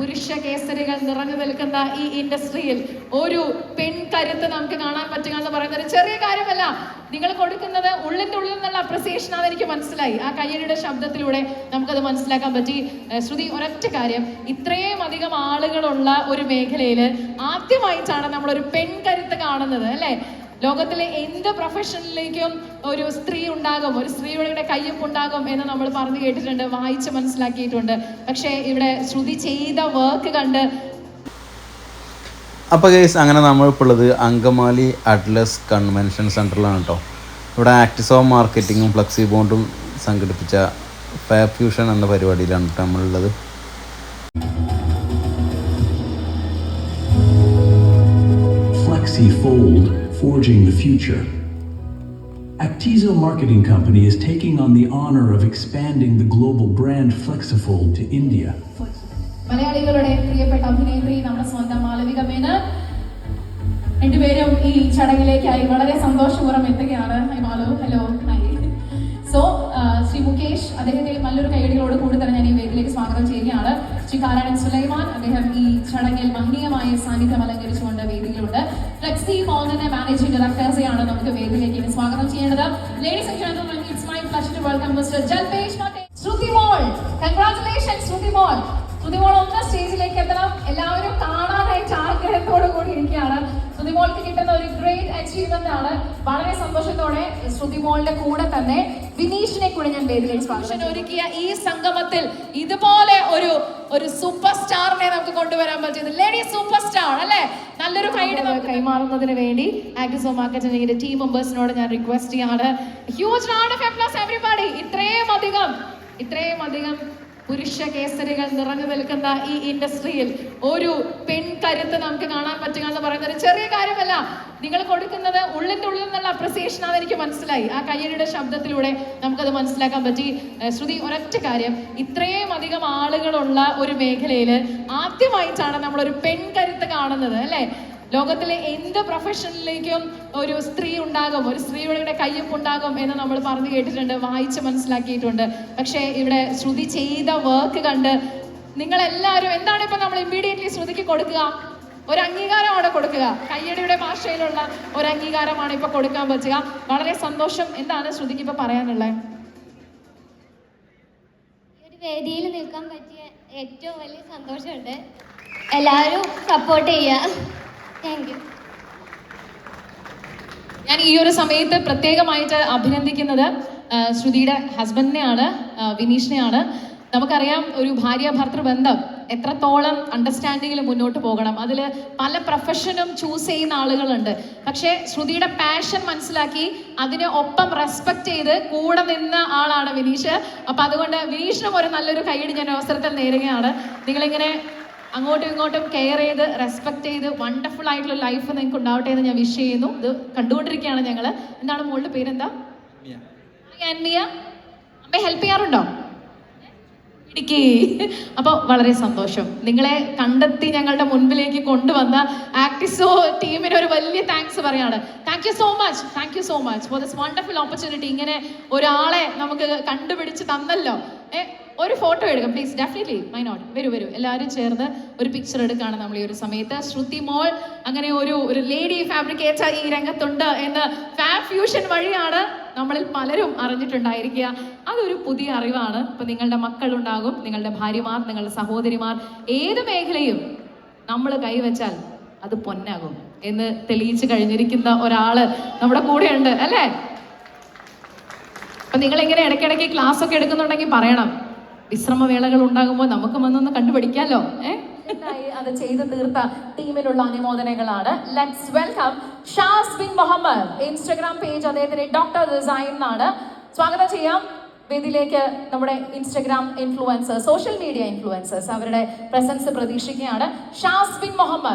പുരുഷ കേസരികൾ നിറഞ്ഞു നിൽക്കുന്ന ഈ ഇൻഡസ്ട്രിയിൽ ഒരു പെൺകരുത്ത് നമുക്ക് കാണാൻ പറ്റുക എന്ന് പറയുന്നത് ഒരു ചെറിയ കാര്യമല്ല. നിങ്ങൾ കൊടുക്കുന്നത് ഉള്ളിൻ്റെ ഉള്ളിൽ നിന്നുള്ള അപ്രിസിയേഷൻ ആണെന്ന് എനിക്ക് മനസ്സിലായി. ആ കയ്യടിയുടെ ശബ്ദത്തിലൂടെ നമുക്കത് മനസ്സിലാക്കാൻ പറ്റി. ശ്രുതി, ഒരൊറ്റ കാര്യം, ഇത്രയും അധികം ആളുകളുള്ള ഒരു മേഖലയിൽ ആദ്യമായിട്ടാണ് നമ്മളൊരു പെൺകരുത്ത് കാണുന്നത്, അല്ലേ? ലോകത്തിലെ എന്ത് പ്രൊഫഷനിലേക്കും ഒരു സ്ത്രീ ഉണ്ടാകും, ഒരു സ്ത്രീയുടെ കയ്യൊപ്പുണ്ടാകും എന്ന് നമ്മൾ പറഞ്ഞു കേട്ടിട്ടുണ്ട്, വായിച്ച് മനസ്സിലാക്കിയിട്ടുണ്ട്. പക്ഷേ ഇവിടെ ശ്രുതി ചെയ്ത വർക്ക് കണ്ട്. അപ്പോൾ ഗൈസ്, അങ്ങനെ നമ്മളിപ്പോൾ ഉള്ളത് അങ്കമാലി അറ്റ്ലസ് കൺവെൻഷൻ സെൻറ്ററിലാണ് കേട്ടോ. ഇവിടെ ആക്ടിസോ മാർക്കറ്റിങ്ങും ഫ്ലെക്സി ബോണ്ടും സംഘടിപ്പിച്ച ഫാബ് ഫ്യൂഷൻ എന്ന പരിപാടിയിലാണ് കേട്ടോ നമ്മളുള്ളത്. FlexiFold, forging the future. Actizo Marketing Company is taking on the honor of expanding the global brand FlexiFold to India. മലയാളികളുടെ പ്രിയപ്പെട്ട അഭിനേത്രി നമ്മുടെ സ്വന്തം മാളവിക മേനോൻ രണ്ടുപേരും ഈ ചടങ്ങിലേക്കായി വളരെ സന്തോഷപൂർവ്വം എത്തുകയാണ്. High Malu, hello, high. So Shri Mukesh, അദ്ദേഹത്തെ നല്ലൊരു കൈയടികളോട് കൂടി തന്നെ ഞാൻ ഈ വേദിയിലേക്ക് സ്വാഗതം ചെയ്യുകയാണ്. ശ്രീ കാരാടൻ സുലൈമാൻ, അദ്ദേഹം ഈ ചടങ്ങിൽ മഹനീയമായ സാന്നിധ്യം അലങ്കരിച്ചുകൊണ്ട് വേദിയിലുണ്ട്. ഫ്ലെക്സി മോളിന്റെ മാനേജിംഗ് ഡയറക്ടേഴ്സെയാണ് നമുക്ക് വേദിയിലേക്ക് ഇനി സ്വാഗതം ചെയ്യേണ്ടത്. Ladies and gentlemen, it's my pleasure to welcome mister Jalpesh Mathe. Shruti mall, congratulations ശ്രുതി മോൾ. ശ്രുതിമോൾ ഒന്ന് സ്റ്റേജിലേക്ക് എത്തണം. എല്ലാവരും കാണാനായിട്ട് ആഗ്രഹത്തോടു കൂടി ഇരിക്കുകയാണ്. ശ്രുതിമോൾക്ക് കിട്ടുന്ന ഒരു ഗ്രേറ്റ് അച്ചീവ്മെന്റ് ആണ്. വളരെ സന്തോഷത്തോടെ ശ്രുതിമോളുടെ കൂടെ തന്നെ വിനീഷിനെ കൂടെ ഞാൻ വേദിയിലേക്ക് സ്വാഗതം. ഒരുക്കിയ ഈ സംഗമത്തിൽ ഇതുപോലെ ഒരു സൂപ്പർ സ്റ്റാറിനെ നമുക്ക് കൊണ്ടുവരാൻ പറ്റിയത്, ലേഡി സൂപ്പർ സ്റ്റാർ അല്ലേ? നല്ലൊരു കൈമാറുന്നതിന് വേണ്ടി ആക്ടിസോ മാർക്കറ്റിംഗിന്റെ ടീം മെമ്പേഴ്സിനോട് ഞാൻ റിക്വസ്റ്റ് ചെയ്യാണ്. Huge round of applause everybody. ഇത്രയും അധികം പുരുഷ കേസരികൾ നിറഞ്ഞു നിൽക്കുന്ന ഈ ഇൻഡസ്ട്രിയിൽ ഒരു പെൺകരുത്ത് നമുക്ക് കാണാൻ പറ്റുക എന്ന് പറയുന്നത് ഒരു ചെറിയ കാര്യമല്ല. നിങ്ങൾ കൊടുക്കുന്നത് ഉള്ളിൻ്റെ ഉള്ളിൽ നിന്നുള്ള അപ്രിസിയേഷൻ ആണെന്ന് എനിക്ക് മനസ്സിലായി. ആ കയ്യടിയുടെ ശബ്ദത്തിലൂടെ നമുക്കത് മനസ്സിലാക്കാൻ പറ്റി. ശ്രുതി, ഒരൊറ്റ കാര്യം, ഇത്രയും അധികം ആളുകളുള്ള ഒരു മേഖലയിൽ ആദ്യമായിട്ടാണ് നമ്മളൊരു പെൺകരുത്ത് കാണുന്നത്, അല്ലേ? ലോകത്തിലെ എന്ത് പ്രൊഫഷനിലേക്കും ഒരു സ്ത്രീ ഉണ്ടാകും, ഒരു സ്ത്രീയുടെ കയ്യൊപ്പുണ്ടാകും എന്ന് നമ്മൾ പറഞ്ഞു കേട്ടിട്ടുണ്ട്, വായിച്ച് മനസ്സിലാക്കിയിട്ടുണ്ട്. പക്ഷേ ഇവിടെ ശ്രുതി ചെയ്ത വർക്ക് കണ്ട് നിങ്ങളെല്ലാവരും എന്താണ് ഇപ്പം നമ്മൾ ഇമ്മീഡിയറ്റ്ലി ശ്രുതിക്ക് കൊടുക്കുക? ഒരു അംഗീകാരമാണ് കൊടുക്കുക. കയ്യടിയുടെ ഭാഷയിലുള്ള ഒരു അംഗീകാരമാണ് ഇപ്പൊ കൊടുക്കാൻ പറ്റുക. വളരെ സന്തോഷം. എന്താണ് ശ്രുതിക്ക് ഇപ്പൊ പറയാനുള്ളത്? ഒരു വേദിയിൽ നിൽക്കാൻ പറ്റിയ ഏറ്റവും വലിയ സന്തോഷമുണ്ട്. എല്ലാവരും സപ്പോർട്ട് ചെയ്യുക. Thank you. ഞാൻ ഈ ഒരു സമയത്ത് പ്രത്യേകമായിട്ട് അഭിനന്ദിക്കുന്നത് ശ്രുതിയുടെ ഹസ്ബൻഡിനെയാണ്, വിനീഷിനെയാണ്. നമുക്കറിയാം ഒരു ഭാര്യ ഭർത്തൃ ബന്ധം എത്രത്തോളം അണ്ടർസ്റ്റാൻഡിങ്ങിൽ മുന്നോട്ട് പോകണം. അതിൽ പല പ്രൊഫഷനും ചൂസ് ചെയ്യുന്ന ആളുകളുണ്ട്. പക്ഷേ ശ്രുതിയുടെ പാഷൻ മനസ്സിലാക്കി അതിനെ ഒപ്പം റെസ്പെക്ട് ചെയ്ത് കൂടെ നിന്ന ആളാണ് വിനീഷ്. അപ്പം അതുകൊണ്ട് വിനീഷിനും ഒരു നല്ലൊരു കൈയടി ഞാൻ അവസരത്തിൽ നേരുകയാണ്. നിങ്ങളിങ്ങനെ അങ്ങോട്ടും ഇങ്ങോട്ടും കെയർ ചെയ്ത് റെസ്പെക്ട് ചെയ്ത് വണ്ടർഫുൾ ആയിട്ടുള്ള ലൈഫ് നിങ്ങൾക്ക് ഉണ്ടാവട്ടെ എന്ന് ഞാൻ വിഷ് ചെയ്യുന്നു. ഇത് കണ്ടുകൊണ്ടിരിക്കുകയാണ് ഞങ്ങൾ. എന്താണ് മോളുടെ പേരെന്താ? അന്മിയ. അമ്മയെ ഹെൽപ്പ് ചെയ്യാറുണ്ടോ? ഇടുക്കി. അപ്പോൾ വളരെ സന്തോഷം. നിങ്ങളെ കണ്ടെത്തി ഞങ്ങളുടെ മുൻപിലേക്ക് കൊണ്ടുവന്ന ആക്ടിസോ ടീമിന് ഒരു വലിയ താങ്ക്സ് പറയാണ്. Thank you so much for this wonderful opportunity. ഇങ്ങനെ ഒരാളെ നമുക്ക് കണ്ടുപിടിച്ച് തന്നല്ലോ. ഒരു ഫോട്ടോ എടുക്കാം പ്ലീസ്. Definitely, my not. വരൂ എല്ലാവരും ചേർന്ന് ഒരു പിക്ചർ എടുക്കുകയാണ് നമ്മൾ ഈ ഒരു സമയത്ത്. ശ്രുതി മോൾ അങ്ങനെ ഒരു ലേഡി ഫാബ്രിക്കേറ്റർ ഈ രംഗത്തുണ്ട് എന്ന് ഫാബ് ഫ്യൂഷൻ വഴിയാണ് നമ്മളിൽ പലരും അറിഞ്ഞിട്ടുണ്ടായിരിക്കുക. അതൊരു പുതിയ അറിവാണ്. ഇപ്പം നിങ്ങളുടെ മക്കളുണ്ടാകും, നിങ്ങളുടെ ഭാര്യമാർ, നിങ്ങളുടെ സഹോദരിമാർ, ഏത് മേഖലയും നമ്മൾ കൈവച്ചാൽ അത് പൊന്നാകും എന്ന് തെളിയിച്ച് കഴിഞ്ഞിരിക്കുന്ന ഒരാള് നമ്മുടെ കൂടെയുണ്ട്, അല്ലേ? അപ്പം നിങ്ങളിങ്ങനെ ഇടയ്ക്കിടയ്ക്ക് ക്ലാസ് ഒക്കെ എടുക്കുന്നുണ്ടെങ്കിൽ പറയണം. വിശ്രമവേളകൾ ഉണ്ടാകുമ്പോൾ നമുക്ക് വന്നൊന്ന് കണ്ടുപിടിക്കാമല്ലോ. അത് ചെയ്ത് തീർത്ത ടീമിനുള്ള അനുമോദനങ്ങളാണ്. Let's welcome Shaz bin Muhammad. Instagram page അദ്ദേഹത്തിന് ഡോക്ടർ ഡിസൈൻ എന്നാണ്. സ്വാഗതം ചെയ്യാം വേദിയിലേക്ക്. നമ്മുടെ Instagram influencers, social media influencers, അവരുടെ പ്രസൻസ് പ്രതീക്ഷിക്കുകയാണ്. ഷാസ് ബിൻ മുഹമ്മദ്.